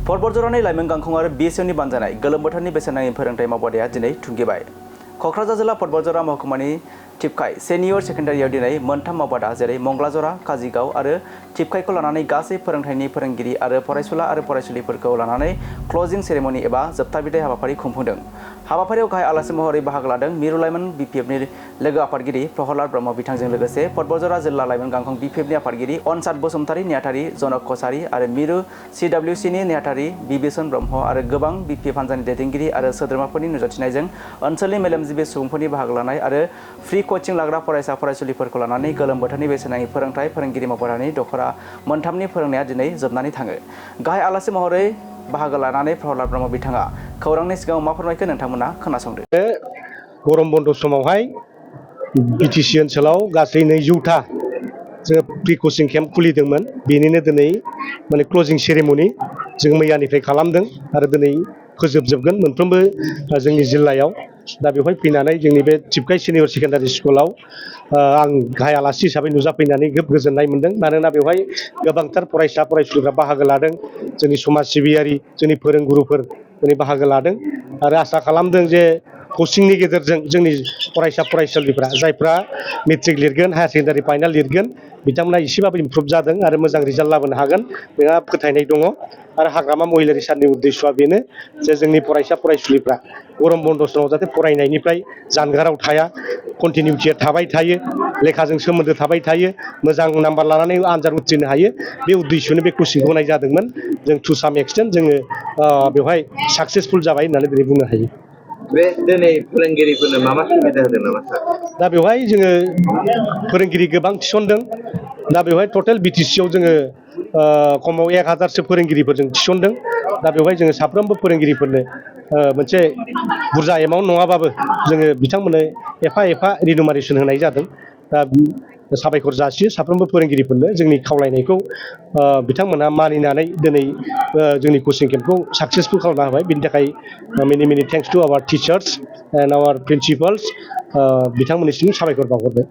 बतझरनि लाइमोन गांखं आरो बिएसएफनि बानजानाय गोलोम बोथोरनि बेसेन नाङि फोरोंथाय मावबादाया दिनै थुंगेबाय। क'क्राझार जिल्ला बतझर महकुमानि टिपकाय सेनियर सेकेन्डारियाव दिनै मोनथाम मावबादा जेरै मंगलाजरा, काजिगाव आरो टिपकायखौ लानानै गासै फोरोंथायनि फोरोंगिरि आरो फरायसुला आरो फरायसुलिफोरखौ लानानै क्लजिं सेरेमनि एबा जोबथा बिदाय हाबाफारि खुंफुंदों। हाबाफारियाव गाहाय आलासि महरै बाहागो लादों मिरु लाइमोन बिपिएफनि लोगो आफादगिरि प्रहलाद ब्रह्म बिथांजों लोगोसे बतझर जिल्ला लाइमोन गांखं बिपिएफनि आफादगिरि अनसाद बसुमतारी नेहाथारि जनक कसारी आरो मिरु सिडब्लिउसिनि नेहाथारि बिबिसन ब्रह्म आरो गोबां बिपिएफ हान्जानि दैदेनगिरि आरो सोद्रोमाफोरनि नुजाथिनायजों ओनसोलनि मेलेमजिबि सुबुंफोरनि बाहागो लानाय आरो फ्रि कचिं लाग्रा फरायसा फरायसुलिफोरखौ लानानै गोलोम बोथोरनि बेसेन नाङि फोरोंथाय फोरोंगिरि मावबादानि दखरा मोनथामनि फोरोंनाया दिनै जोबनानै थाङो। गाहाय आलासि महरै बाहागो लानानै प्रहलाद ब्रह्म बिथाङा खौरांनि सिगाङाव मा फोरमायखो नोंथांमोना खोनासंदो। गरम बन्द समावहाय बिटिसि ओनसोलाव गासै 200था जों प्रि कचिं केम्प खुलिदोंमोन। बेनिनो दिनै माने क्लजिं सेरेमनि जों मैयानिफ्राय खालामदों आरो दिनै फोजोबजोबगोन मोनफ्रोमबो जोंनि जिल्लायाव। दा बेवहाय फैनानै जोंनि बे टिपकाय सिनियर सेकेन्डारि स्कुलाव आं गाहाय आलासि हिसाबै नुजाफैनानै खोब गोजोननाय मोनदों। मानोना बेवहाय गोबांथार फरायसा फरायसुलिफ्रा बाहागो लादों, जोंनि समाज सिबियारि जोंनि फोरोंगुरुफोर दिनै बाहागो लादों आरो आसा खालामदों जे कचिंनि गेजेरजों जोंनि फरायसा फरायसुलिफ्रा जायफ्रा मेट्रिक लिरगोन, हायार सेकेन्डारि फाइनाल लिरगोन, बिथांमोना एसेबाबो इमप्रुभ जादों आरो मोजां रिजाल्ट लाबोनो हागोन बेहा फोथायनाय दङ। आरो हाग्रामा महिलारि साननि उद्देश्यआ बेनो जे जोंनि फरायसा फरायसुलिफ्रा गरम बन्द समाव जाहाथे फरायनायनिफ्राय जानगाराव थाया, कन्टिनिउटिया थाबाय थायो, लेखाजों सोमोन्दो थाबाय थायो, मोजां नाम्बार लानानै आनजाद उथ्रिनो हायो। बे उद्देश्यनो बे कचिंखौ होनाय जादोंमोन। जों टु साम एक्सटेन्ट जोङो बेवहाय साक्सेसफुल जाबाय होननानै दिनै बुंनो हायो। बे दिनै फोरोंगिरिफोरनो मा सुबिदा होदों नामा सार? दा बेवहाय जोङो फोरोंगिरि गोबां थिसनदों। दा बेवहाय टटेल बिटिसिआव जोङो खमाव 1000सो फोरोंगिरिफोरजों थिसनदों। दा बेवहाय जोङो साफ्रोमबो फोरोंगिरिफोरनो मोनसे बुरजा एमाउन्ट नङाबाबो जोङो बिथांमोननो एफा एफा रिनुमारेसन होनाय जादों। दा साबायखर जासियो साफ्रोमबो फोरोंगिरिफोरनो जोंनि खावलायनायखौ बिथांमोनहा मानिनानै दिनै जोंनि कचिं केम्पखौ साक्सेसफुल खालामना होबाय। बिनि थाखाय मेनि thanks to our teachers and our principals बिथांमोननिसिम साबायखर बावहरबाय।